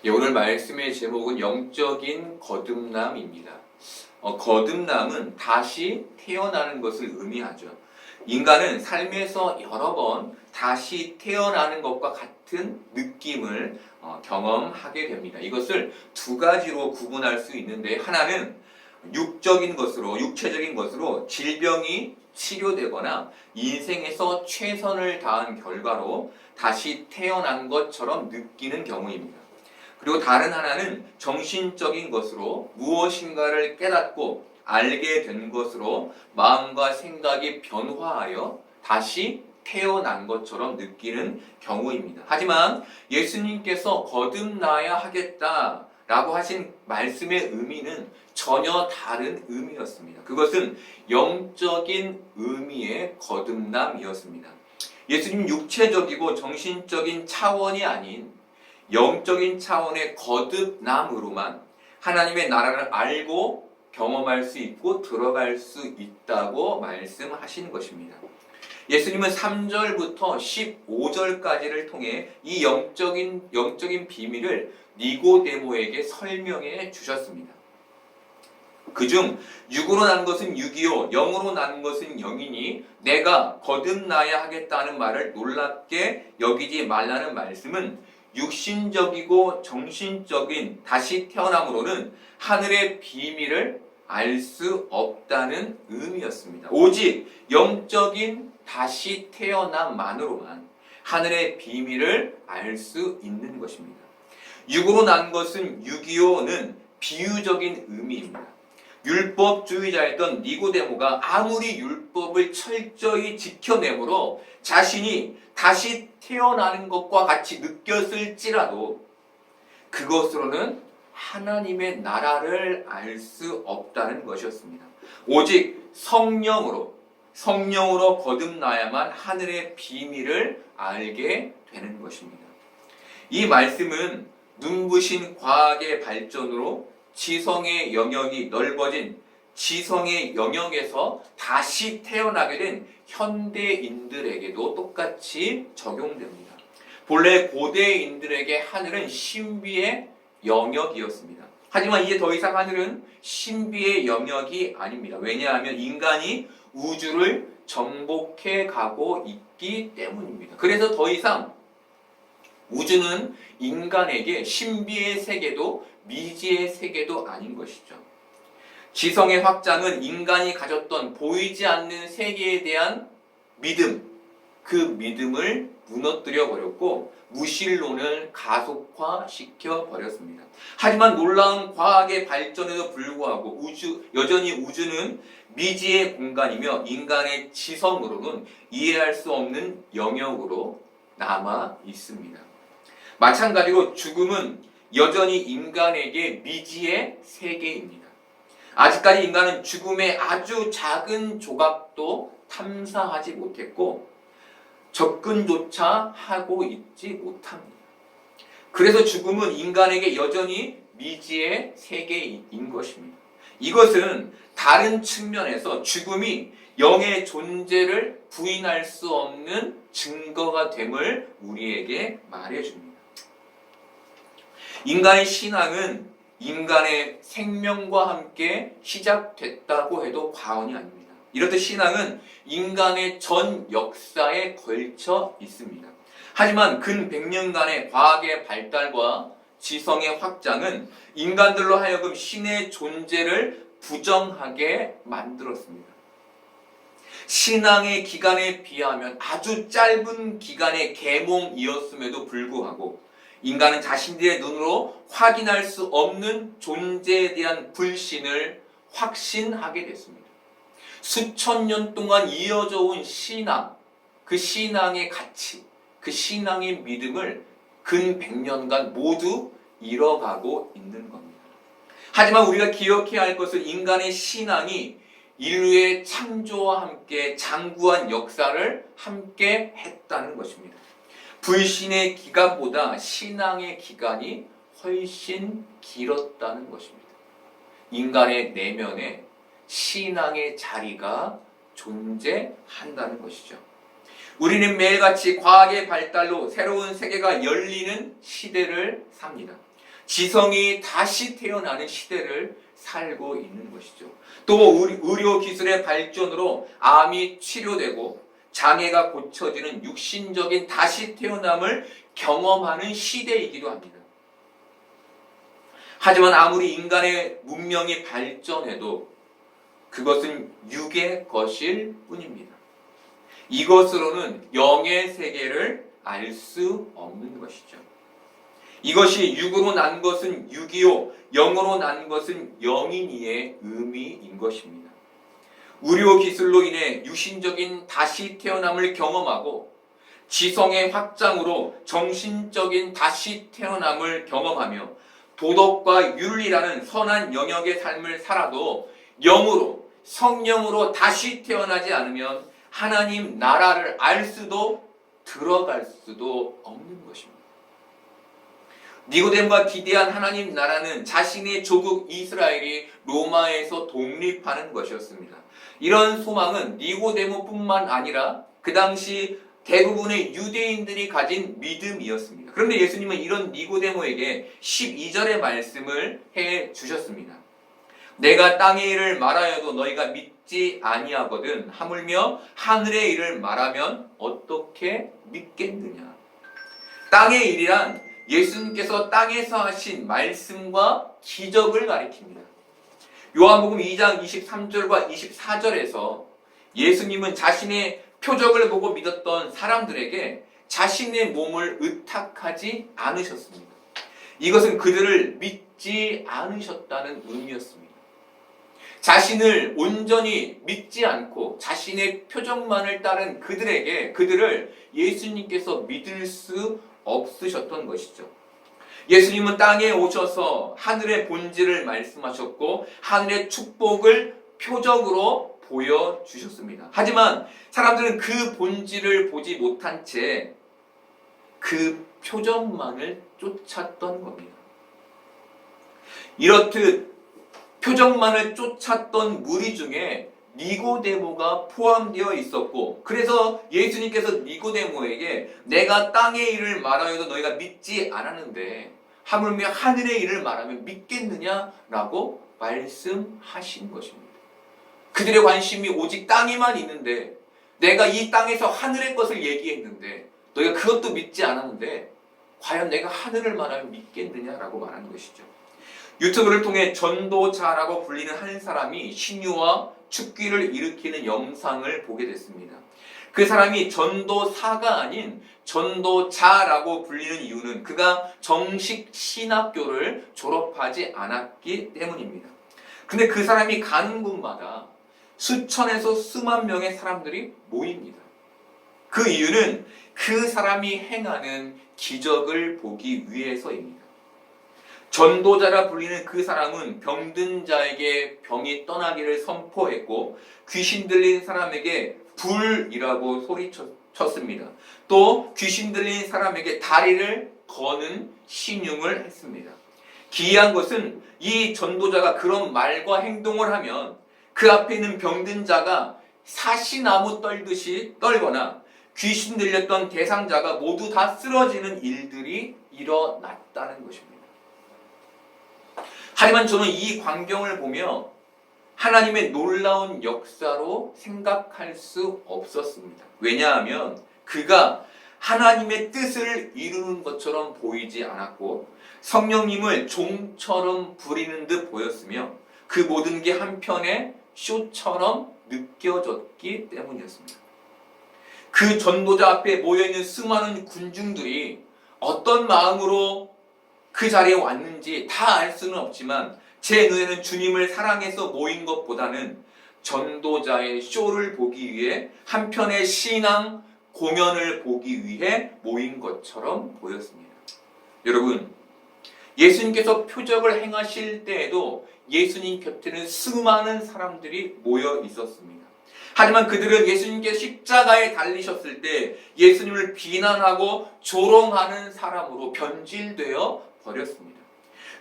예, 오늘 말씀의 제목은 영적인 거듭남입니다. 거듭남은 다시 태어나는 것을 의미하죠. 인간은 삶에서 여러 번 다시 태어나는 것과 같은 느낌을 경험하게 됩니다. 이것을 두 가지로 구분할 수 있는데, 하나는 육체적인 것으로 질병이 치료되거나 인생에서 최선을 다한 결과로 다시 태어난 것처럼 느끼는 경우입니다. 그리고 다른 하나는 정신적인 것으로 무엇인가를 깨닫고 알게 된 것으로 마음과 생각이 변화하여 다시 태어난 것처럼 느끼는 경우입니다. 하지만 예수님께서 거듭나야 하겠다라고 하신 말씀의 의미는 전혀 다른 의미였습니다. 그것은 영적인 의미의 거듭남이었습니다. 예수님 육체적이고 정신적인 차원이 아닌 영적인 차원의 거듭남으로만 하나님의 나라를 알고 경험할 수 있고 들어갈 수 있다고 말씀하신 것입니다. 예수님은 3절부터 15절까지를 통해 이 영적인 비밀을 니고데모에게 설명해 주셨습니다. 그중 육으로 난 것은 육이요 영으로 난 것은 영이니 내가 거듭나야 하겠다는 말을 놀랍게 여기지 말라는 말씀은 육신적이고 정신적인 다시 태어남으로는 하늘의 비밀을 알 수 없다는 의미였습니다. 오직 영적인 다시 태어남만으로만 하늘의 비밀을 알 수 있는 것입니다. 육으로 난 것은 육이요는 비유적인 의미입니다. 율법주의자였던 니고데모가 아무리 율법을 철저히 지켜내므로 자신이 다시 태어나는 것과 같이 느꼈을지라도 그것으로는 하나님의 나라를 알 수 없다는 것이었습니다. 오직 성령으로 거듭나야만 하늘의 비밀을 알게 되는 것입니다. 이 말씀은 눈부신 과학의 발전으로 지성의 영역이 넓어진 지성의 영역에서 다시 태어나게 된 현대인들에게도 똑같이 적용됩니다. 본래 고대인들에게 하늘은 신비의 영역이었습니다. 하지만 이제 더 이상 하늘은 신비의 영역이 아닙니다. 왜냐하면 인간이 우주를 정복해 가고 있기 때문입니다. 그래서 더 이상 우주는 인간에게 신비의 세계도 미지의 세계도 아닌 것이죠. 지성의 확장은 인간이 가졌던 보이지 않는 세계에 대한 믿음, 그 믿음을 무너뜨려 버렸고 무신론을 가속화시켜 버렸습니다. 하지만 놀라운 과학의 발전에도 불구하고 여전히 우주는 미지의 공간이며 인간의 지성으로는 이해할 수 없는 영역으로 남아 있습니다. 마찬가지로 죽음은 여전히 인간에게 미지의 세계입니다. 아직까지 인간은 죽음의 아주 작은 조각도 탐사하지 못했고 접근조차 하고 있지 못합니다. 그래서 죽음은 인간에게 여전히 미지의 세계인 것입니다. 이것은 다른 측면에서 죽음이 영의 존재를 부인할 수 없는 증거가 됨을 우리에게 말해줍니다. 인간의 신앙은 인간의 생명과 함께 시작됐다고 해도 과언이 아닙니다. 이렇듯 신앙은 인간의 전 역사에 걸쳐 있습니다. 하지만 근 100년간의 과학의 발달과 지성의 확장은 인간들로 하여금 신의 존재를 부정하게 만들었습니다. 신앙의 기간에 비하면 아주 짧은 기간의 계몽이었음에도 불구하고 인간은 자신들의 눈으로 확인할 수 없는 존재에 대한 불신을 확신하게 됐습니다. 수천 년 동안 이어져 온 신앙, 그 신앙의 가치, 그 신앙의 믿음을 근 100년간 모두 잃어가고 있는 겁니다. 하지만 우리가 기억해야 할 것은 인간의 신앙이 인류의 창조와 함께 장구한 역사를 함께 했다는 것입니다. 불신의 기간보다 신앙의 기간이 훨씬 길었다는 것입니다. 인간의 내면에 신앙의 자리가 존재한다는 것이죠. 우리는 매일같이 과학의 발달로 새로운 세계가 열리는 시대를 삽니다. 지성이 다시 태어나는 시대를 살고 있는 것이죠. 또 의료 기술의 발전으로 암이 치료되고 장애가 고쳐지는 육신적인 다시 태어남을 경험하는 시대이기도 합니다. 하지만 아무리 인간의 문명이 발전해도 그것은 육의 것일 뿐입니다. 이것으로는 영의 세계를 알 수 없는 것이죠. 이것이 육으로 난 것은 육이요 영으로 난 것은 영이니의 의미인 것입니다. 의료 기술로 인해 육신적인 다시 태어남을 경험하고 지성의 확장으로 정신적인 다시 태어남을 경험하며 도덕과 윤리라는 선한 영역의 삶을 살아도 영으로 성령으로 다시 태어나지 않으면 하나님 나라를 알 수도 들어갈 수도 없는 것입니다. 니고데모가 기대한 하나님 나라는 자신의 조국 이스라엘이 로마에서 독립하는 것이었습니다. 이런 소망은 니고데모뿐만 아니라 그 당시 대부분의 유대인들이 가진 믿음이었습니다. 그런데 예수님은 이런 니고데모에게 12절의 말씀을 해 주셨습니다. 내가 땅의 일을 말하여도 너희가 믿지 아니하거든 하물며 하늘의 일을 말하면 어떻게 믿겠느냐. 땅의 일이란 예수님께서 땅에서 하신 말씀과 기적을 가리킵니다. 요한복음 2장 23절과 24절에서 예수님은 자신의 표적을 보고 믿었던 사람들에게 자신의 몸을 의탁하지 않으셨습니다. 이것은 그들을 믿지 않으셨다는 의미였습니다. 자신을 온전히 믿지 않고 자신의 표적만을 따른 그들을 예수님께서 믿을 수 없으셨던 것이죠. 예수님은 땅에 오셔서 하늘의 본질을 말씀하셨고 하늘의 축복을 표적으로 보여주셨습니다. 하지만 사람들은 그 본질을 보지 못한 채 그 표적만을 쫓았던 겁니다. 이렇듯 표적만을 쫓았던 무리 중에 니고데모가 포함되어 있었고, 그래서 예수님께서 니고데모에게 내가 땅의 일을 말하여도 너희가 믿지 않았는데 하물며 하늘의 일을 말하면 믿겠느냐라고 말씀하신 것입니다. 그들의 관심이 오직 땅에만 있는데 내가 이 땅에서 하늘의 것을 얘기했는데 너희가 그것도 믿지 않았는데 과연 내가 하늘을 말하면 믿겠느냐라고 말하는 것이죠. 유튜브를 통해 전도자라고 불리는 한 사람이 신유와 축기를 일으키는 영상을 보게 됐습니다. 그 사람이 전도사가 아닌 전도자라고 불리는 이유는 그가 정식 신학교를 졸업하지 않았기 때문입니다. 근데 그 사람이 가는 곳마다 수천에서 수만 명의 사람들이 모입니다. 그 이유는 그 사람이 행하는 기적을 보기 위해서입니다. 전도자라 불리는 그 사람은 병든 자에게 병이 떠나기를 선포했고 귀신 들린 사람에게 불이라고 소리쳤습니다. 또 귀신 들린 사람에게 다리를 거는 신용을 했습니다. 기이한 것은 이 전도자가 그런 말과 행동을 하면 그 앞에 있는 병든 자가 사시나무 떨듯이 떨거나 귀신 들렸던 대상자가 모두 다 쓰러지는 일들이 일어났다는 것입니다. 하지만 저는 이 광경을 보며 하나님의 놀라운 역사로 생각할 수 없었습니다. 왜냐하면 그가 하나님의 뜻을 이루는 것처럼 보이지 않았고 성령님을 종처럼 부리는 듯 보였으며 그 모든 게 한편의 쇼처럼 느껴졌기 때문이었습니다. 그 전도자 앞에 모여있는 수많은 군중들이 어떤 마음으로 그 자리에 왔는지 다 알 수는 없지만 제 눈에는 주님을 사랑해서 모인 것보다는 전도자의 쇼를 보기 위해 한편의 신앙 공연을 보기 위해 모인 것처럼 보였습니다. 여러분, 예수님께서 표적을 행하실 때에도 예수님 곁에는 수많은 사람들이 모여 있었습니다. 하지만 그들은 예수님께서 십자가에 달리셨을 때 예수님을 비난하고 조롱하는 사람으로 변질되어 버렸습니다.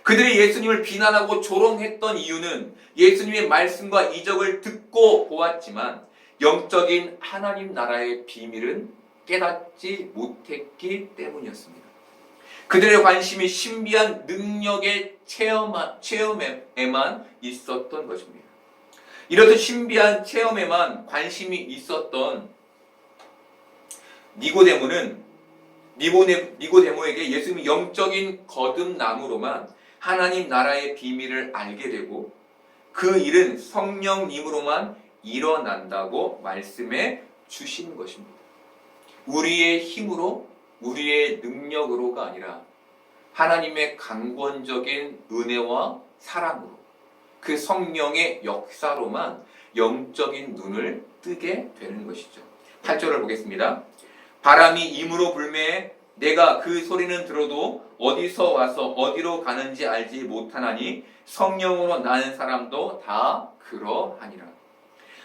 그들이 예수님을 비난하고 조롱했던 이유는 예수님의 말씀과 이적을 듣고 보았지만 영적인 하나님 나라의 비밀은 깨닫지 못했기 때문이었습니다. 그들의 관심이 신비한 능력의 체험에만 있었던 것입니다. 이렇듯 신비한 체험에만 관심이 있었던 니고데모에게 예수님이 영적인 거듭남으로만 하나님 나라의 비밀을 알게 되고 그 일은 성령님으로만 일어난다고 말씀해 주신 것입니다. 우리의 힘으로, 우리의 능력으로가 아니라 하나님의 강권적인 은혜와 사랑으로, 그 성령의 역사로만 영적인 눈을 뜨게 되는 것이죠. 8절을 보겠습니다. 바람이 임으로 불매 내가 그 소리는 들어도 어디서 와서 어디로 가는지 알지 못하나니 성령으로 나는 사람도 다 그러하니라.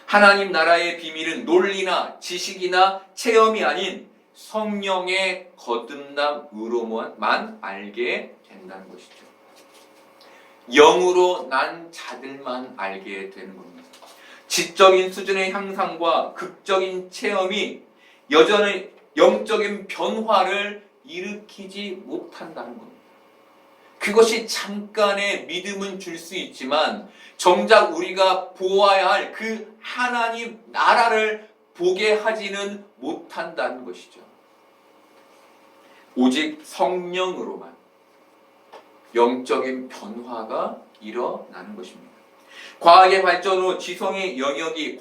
하나님 나라의 비밀은 논리나 지식이나 체험이 아닌 성령의 거듭남으로만 알게 된다는 것이죠. 영으로 난 자들만 알게 되는 겁니다. 지적인 수준의 향상과 극적인 체험이 여전히 영적인 변화를 일으키지 못한다는 겁니다. 그것이 잠깐의 믿음은 줄 수 있지만 정작 우리가 보아야 할 그 하나님 나라를 보게 하지는 못한다는 것이죠. 오직 성령으로만 영적인 변화가 일어나는 것입니다. 과학의 발전으로 지성의 영역이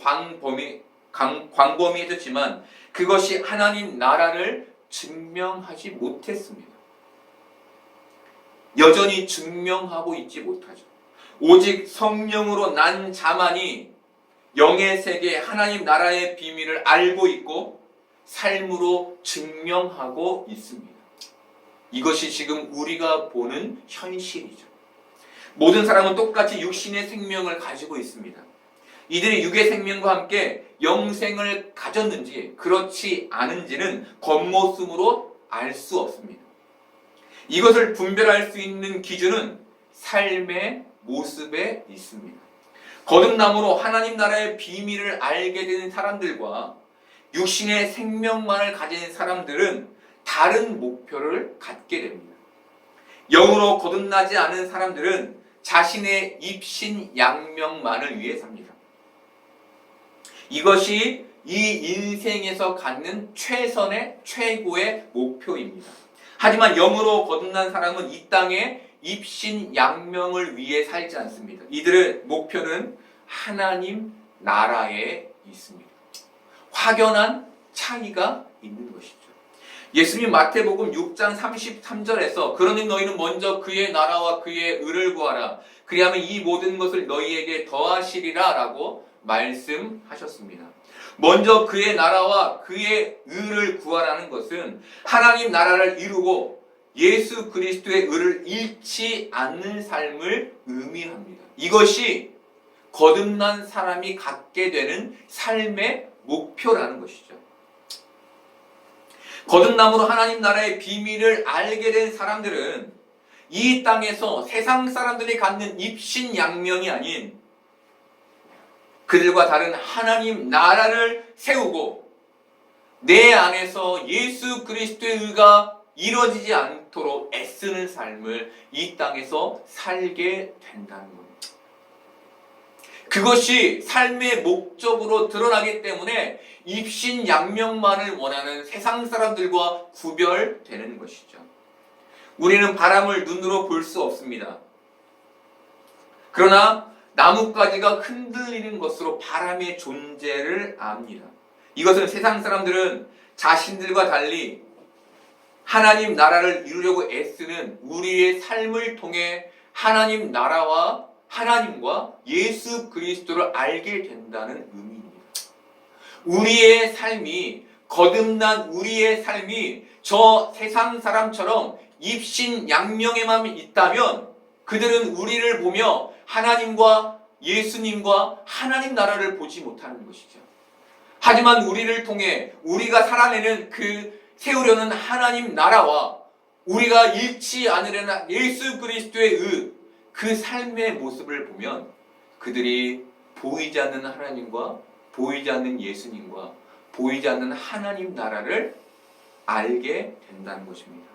광범위해졌지만 그것이 하나님 나라를 증명하지 못했습니다. 여전히 증명하고 있지 못하죠. 오직 성령으로 난 자만이 영의 세계 하나님 나라의 비밀을 알고 있고 삶으로 증명하고 있습니다. 이것이 지금 우리가 보는 현실이죠. 모든 사람은 똑같이 육신의 생명을 가지고 있습니다. 이들이 육의 생명과 함께 영생을 가졌는지 그렇지 않은지는 겉모습으로 알 수 없습니다. 이것을 분별할 수 있는 기준은 삶의 모습에 있습니다. 거듭남으로 하나님 나라의 비밀을 알게 된 사람들과 육신의 생명만을 가진 사람들은 다른 목표를 갖게 됩니다. 영으로 거듭나지 않은 사람들은 자신의 입신양명만을 위해 삽니다. 이것이 이 인생에서 갖는 최고의 목표입니다. 하지만 영으로 거듭난 사람은 이 땅에 입신양명을 위해 살지 않습니다. 이들의 목표는 하나님 나라에 있습니다. 확연한 차이가 있는 것이죠. 예수님 마태복음 6장 33절에서 그러니 너희는 먼저 그의 나라와 그의 의를 구하라. 그리하면 이 모든 것을 너희에게 더하시리라 라고 말씀하셨습니다. 먼저 그의 나라와 그의 의를 구하라는 것은 하나님 나라를 이루고 예수 그리스도의 의를 잃지 않는 삶을 의미합니다. 이것이 거듭난 사람이 갖게 되는 삶의 목표라는 것이죠. 거듭남으로 하나님 나라의 비밀을 알게 된 사람들은 이 땅에서 세상 사람들이 갖는 입신양명이 아닌 그들과 다른 하나님 나라를 세우고 내 안에서 예수 그리스도의 의가 이루어지지 않도록 애쓰는 삶을 이 땅에서 살게 된다는 겁니다. 그것이 삶의 목적으로 드러나기 때문에 입신양명만을 원하는 세상 사람들과 구별되는 것이죠. 우리는 바람을 눈으로 볼 수 없습니다. 그러나 나뭇가지가 흔들리는 것으로 바람의 존재를 압니다. 이것은 세상 사람들은 자신들과 달리 하나님 나라를 이루려고 애쓰는 우리의 삶을 통해 하나님 나라와 하나님과 예수 그리스도를 알게 된다는 의미입니다. 우리의 삶이 거듭난 우리의 삶이 저 세상 사람처럼 입신양명에만 있다면 그들은 우리를 보며 하나님과 예수님과 하나님 나라를 보지 못하는 것이죠. 하지만 우리를 통해 우리가 살아내는 세우려는 하나님 나라와 우리가 잃지 않으려는 예수 그리스도의 그 삶의 모습을 보면 그들이 보이지 않는 하나님과 보이지 않는 예수님과 보이지 않는 하나님 나라를 알게 된다는 것입니다.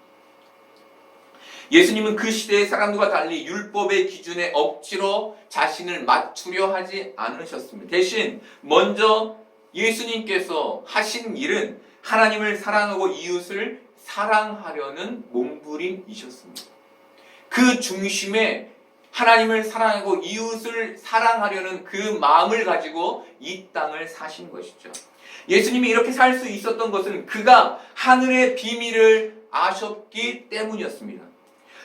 예수님은 그 시대의 사람들과 달리 율법의 기준에 억지로 자신을 맞추려 하지 않으셨습니다. 대신 먼저 예수님께서 하신 일은 하나님을 사랑하고 이웃을 사랑하려는 몸부림이셨습니다. 그 중심에 하나님을 사랑하고 이웃을 사랑하려는 그 마음을 가지고 이 땅을 사신 것이죠. 예수님이 이렇게 살 수 있었던 것은 그가 하늘의 비밀을 아셨기 때문이었습니다.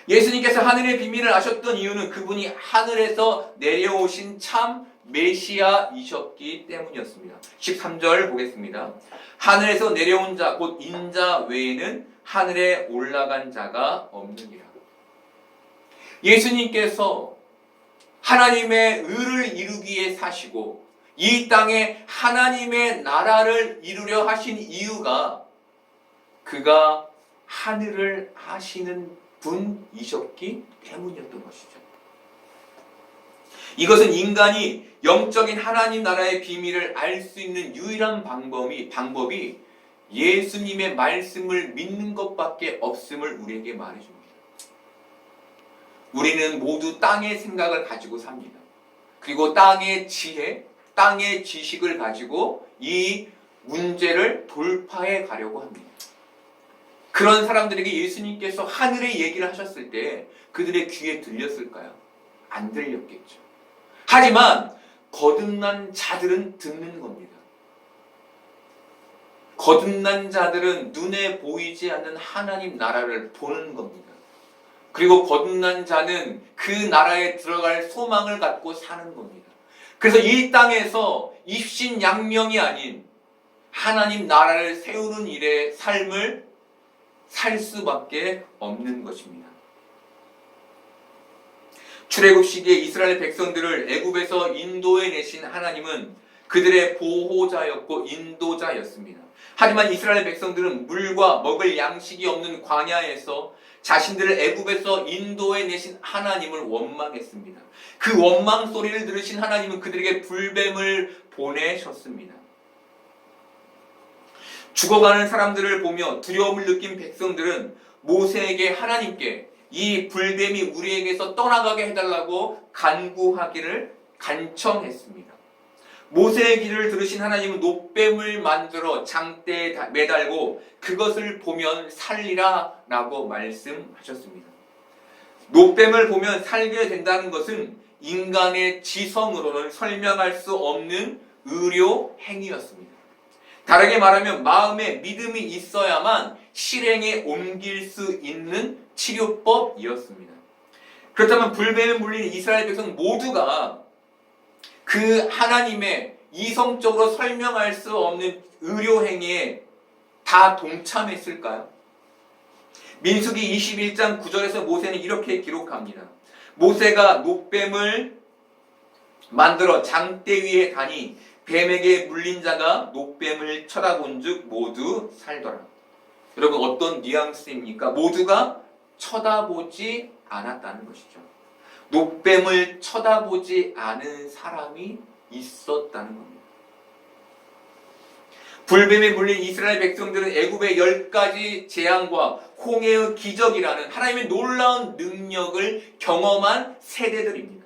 예수님께서 하늘의 비밀을 아셨던 이유는 그분이 하늘에서 내려오신 참 메시아이셨기 때문이었습니다. 13절 보겠습니다. 하늘에서 내려온 자 곧 인자 외에는 하늘에 올라간 자가 없느니라. 예수님께서 하나님의 의를 이루기에 사시고 이 땅에 하나님의 나라를 이루려 하신 이유가 그가 하늘을 아시는 분이셨기 때문이었던 것이죠. 이것은 인간이 영적인 하나님 나라의 비밀을 알 수 있는 유일한 방법이 예수님의 말씀을 믿는 것밖에 없음을 우리에게 말해줍니다. 우리는 모두 땅의 생각을 가지고 삽니다. 그리고 땅의 지혜, 땅의 지식을 가지고 이 문제를 돌파해 가려고 합니다. 그런 사람들에게 예수님께서 하늘의 얘기를 하셨을 때 그들의 귀에 들렸을까요? 안 들렸겠죠. 하지만 거듭난 자들은 듣는 겁니다. 거듭난 자들은 눈에 보이지 않는 하나님 나라를 보는 겁니다. 그리고 거듭난 자는 그 나라에 들어갈 소망을 갖고 사는 겁니다. 그래서 이 땅에서 입신양명이 아닌 하나님 나라를 세우는 일의 삶을 살 수밖에 없는 것입니다. 출애굽 시기에 이스라엘 백성들을 애굽에서 인도해 내신 하나님은 그들의 보호자였고 인도자였습니다. 하지만 이스라엘 백성들은 물과 먹을 양식이 없는 광야에서 자신들을 애굽에서 인도해 내신 하나님을 원망했습니다. 그 원망 소리를 들으신 하나님은 그들에게 불뱀을 보내셨습니다. 죽어가는 사람들을 보며 두려움을 느낀 백성들은 모세에게 하나님께 이 불뱀이 우리에게서 떠나가게 해달라고 간구하기를 간청했습니다. 모세의 기도를 들으신 하나님은 놋뱀을 만들어 장대에 매달고 그것을 보면 살리라 라고 말씀하셨습니다. 놋뱀을 보면 살게 된다는 것은 인간의 지성으로는 설명할 수 없는 의료 행위였습니다. 다르게 말하면 마음에 믿음이 있어야만 실행에 옮길 수 있는 치료법이었습니다. 그렇다면 불뱀에 물린 이스라엘 백성 모두가 그 하나님의 이성적으로 설명할 수 없는 의료 행위에 다 동참했을까요? 민수기 21장 9절에서 모세는 이렇게 기록합니다. 모세가 놋뱀을 만들어 장대 위에 다니 뱀에게 물린 자가 놋뱀을 쳐다본즉 모두 살더라. 여러분 어떤 뉘앙스입니까? 모두가 쳐다보지 않았다는 것이죠. 놋뱀을 쳐다보지 않은 사람이 있었다는 겁니다. 불뱀에 물린 이스라엘 백성들은 애굽의 10가지 재앙과 홍해의 기적이라는 하나님의 놀라운 능력을 경험한 세대들입니다.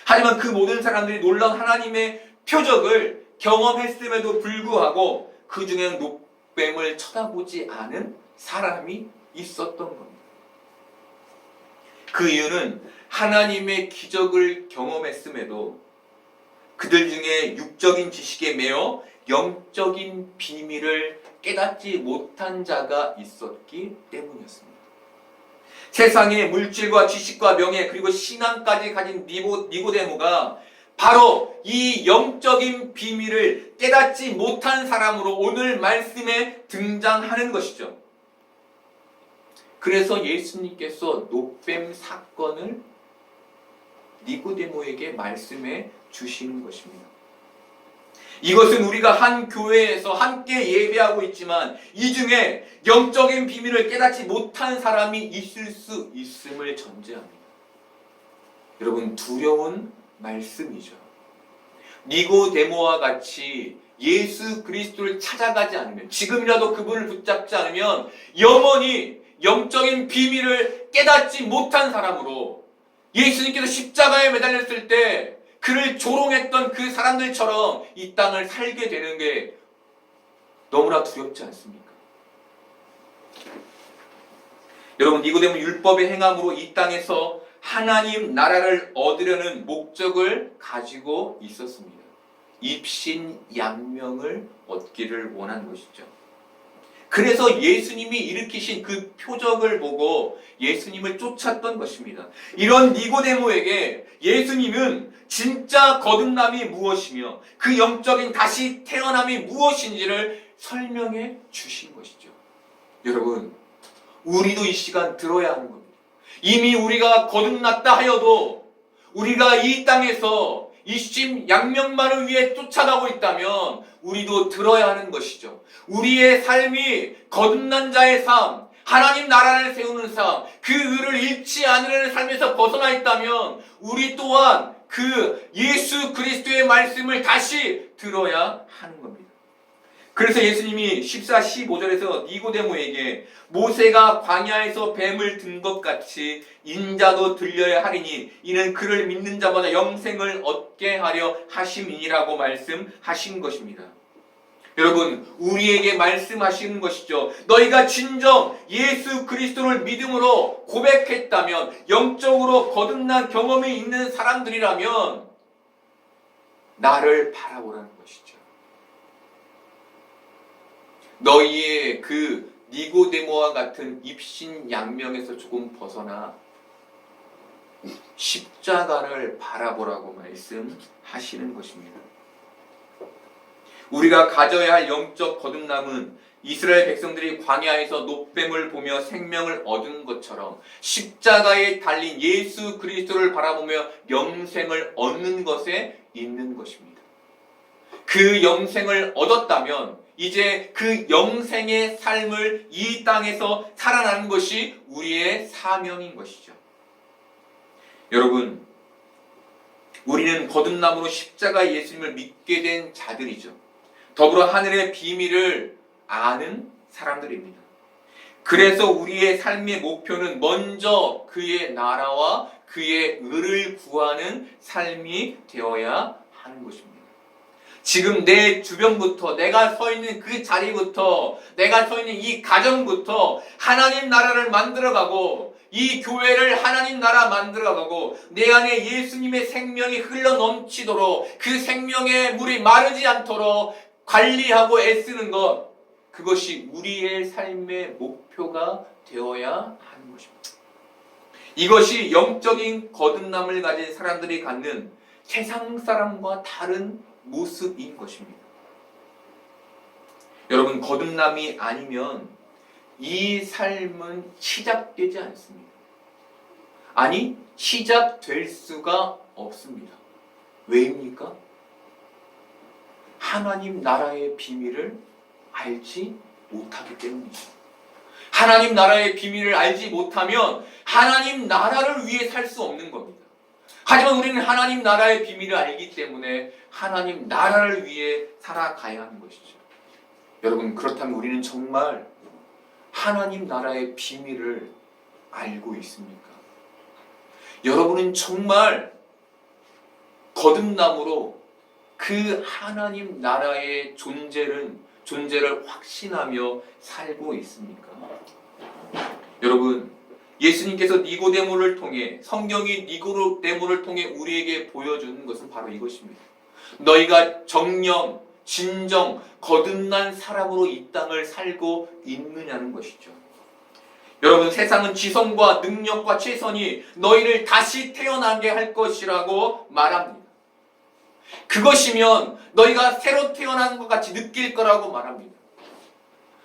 하지만 그 모든 사람들이 놀라운 하나님의 표적을 경험했음에도 불구하고 그 중에는 놋뱀을 쳐다보지 않은 사람이 있었던 겁니다. 그 이유는 하나님의 기적을 경험했음에도 그들 중에 육적인 지식에 매여 영적인 비밀을 깨닫지 못한 자가 있었기 때문이었습니다. 세상에 물질과 지식과 명예 그리고 신앙까지 가진 니고데모가 바로 이 영적인 비밀을 깨닫지 못한 사람으로 오늘 말씀에 등장하는 것이죠. 그래서 예수님께서 놋뱀 사건을 니고데모에게 말씀해 주시는 것입니다. 이것은 우리가 한 교회에서 함께 예배하고 있지만 이 중에 영적인 비밀을 깨닫지 못한 사람이 있을 수 있음을 전제합니다. 여러분 두려운 말씀이죠. 니고데모와 같이 예수 그리스도를 찾아가지 않으면 지금이라도 그분을 붙잡지 않으면 영원히 영적인 비밀을 깨닫지 못한 사람으로 예수님께서 십자가에 매달렸을 때 그를 조롱했던 그 사람들처럼 이 땅을 살게 되는 게 너무나 두렵지 않습니까? 여러분, 니고데모는 율법의 행함으로 이 땅에서 하나님 나라를 얻으려는 목적을 가지고 있었습니다. 입신양명을 얻기를 원한 것이죠. 그래서 예수님이 일으키신 그 표적을 보고 예수님을 쫓았던 것입니다. 이런 니고데모에게 예수님은 진짜 거듭남이 무엇이며 그 영적인 다시 태어남이 무엇인지를 설명해 주신 것이죠. 여러분, 우리도 이 시간 들어야 하는 겁니다. 이미 우리가 거듭났다 하여도 우리가 이 땅에서 입신양명만을 위해 쫓아가고 있다면 우리도 들어야 하는 것이죠. 우리의 삶이 거듭난 자의 삶, 하나님 나라를 세우는 삶, 그 의를 잃지 않으려는 삶에서 벗어나 있다면 우리 또한 그 예수 그리스도의 말씀을 다시 들어야 하는 겁니다. 그래서 예수님이 14, 15절에서 니고데모에게 모세가 광야에서 뱀을 든 것 같이 인자도 들려야 하리니 이는 그를 믿는 자마다 영생을 얻게 하려 하심이니라고 말씀하신 것입니다. 여러분, 우리에게 말씀하시는 것이죠. 너희가 진정 예수 그리스도를 믿음으로 고백했다면, 영적으로 거듭난 경험이 있는 사람들이라면 나를 바라보라는 것이죠. 너희의 그 니고데모와 같은 입신양명에서 조금 벗어나 십자가를 바라보라고 말씀하시는 것입니다. 우리가 가져야 할 영적 거듭남은 이스라엘 백성들이 광야에서 놋뱀을 보며 생명을 얻은 것처럼 십자가에 달린 예수 그리스도를 바라보며 영생을 얻는 것에 있는 것입니다. 그 영생을 얻었다면 이제 그 영생의 삶을 이 땅에서 살아나는 것이 우리의 사명인 것이죠. 여러분, 우리는 거듭남으로 십자가 예수님을 믿게 된 자들이죠. 더불어 하늘의 비밀을 아는 사람들입니다. 그래서 우리의 삶의 목표는 먼저 그의 나라와 그의 의를 구하는 삶이 되어야 하는 것입니다. 지금 내 주변부터, 내가 서 있는 그 자리부터, 내가 서 있는 이 가정부터 하나님 나라를 만들어가고 이 교회를 하나님 나라 만들어가고 내 안에 예수님의 생명이 흘러넘치도록 그 생명의 물이 마르지 않도록 관리하고 애쓰는 것, 그것이 우리의 삶의 목표가 되어야 하는 것입니다. 이것이 영적인 거듭남을 가진 사람들이 갖는 세상 사람과 다른 모습인 것입니다. 여러분, 거듭남이 아니면 이 삶은 시작되지 않습니다. 아니, 시작될 수가 없습니다. 왜입니까? 하나님 나라의 비밀을 알지 못하기 때문이죠. 하나님 나라의 비밀을 알지 못하면 하나님 나라를 위해 살 수 없는 겁니다. 하지만 우리는 하나님 나라의 비밀을 알기 때문에 하나님 나라를 위해 살아가야 하는 것이죠. 여러분, 그렇다면 우리는 정말 하나님 나라의 비밀을 알고 있습니까? 여러분은 정말 거듭남으로 그 하나님 나라의 존재를 확신하며 살고 있습니까? 여러분, 예수님께서 니고데모를 통해, 성경이 니고데모를 통해 우리에게 보여주는 것은 바로 이것입니다. 너희가 정령, 진정, 거듭난 사람으로 이 땅을 살고 있느냐는 것이죠. 여러분, 세상은 지성과 능력과 최선이 너희를 다시 태어나게 할 것이라고 말합니다. 그것이면 너희가 새로 태어난 것 같이 느낄 거라고 말합니다.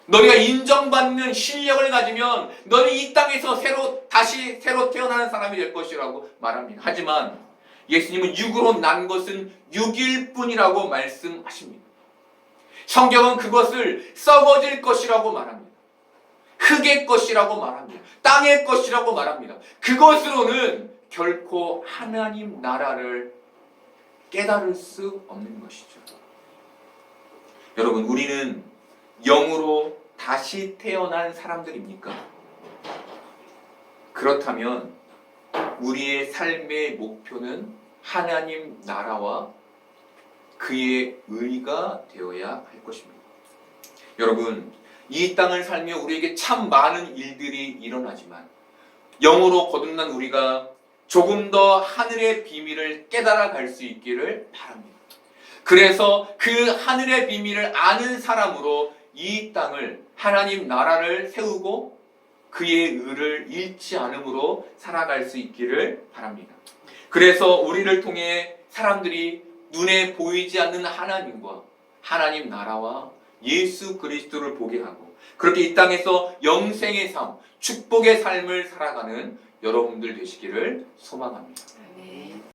너희가 인정받는 실력을 가지면 너희는 이 땅에서 다시 새로 태어나는 사람이 될 것이라고 말합니다. 하지만 예수님은 육으로 난 것은 육일 뿐이라고 말씀하십니다. 성경은 그것을 썩어질 것이라고 말합니다. 흙의 것이라고 말합니다. 땅의 것이라고 말합니다. 그것으로는 결코 하나님 나라를 깨달을 수 없는 것이죠. 여러분, 우리는 영으로 다시 태어난 사람들입니까? 그렇다면 우리의 삶의 목표는 하나님 나라와 그의 의가 되어야 할 것입니다. 여러분, 이 땅을 살며 우리에게 참 많은 일들이 일어나지만 영으로 거듭난 우리가 조금 더 하늘의 비밀을 깨달아 갈 수 있기를 바랍니다. 그래서 그 하늘의 비밀을 아는 사람으로 이 땅을, 하나님 나라를 세우고 그의 의를 잃지 않음으로 살아갈 수 있기를 바랍니다. 그래서 우리를 통해 사람들이 눈에 보이지 않는 하나님과 하나님 나라와 예수 그리스도를 보게 하고 그렇게 이 땅에서 영생의 삶, 축복의 삶을 살아가는 여러분들 되시기를 소망합니다.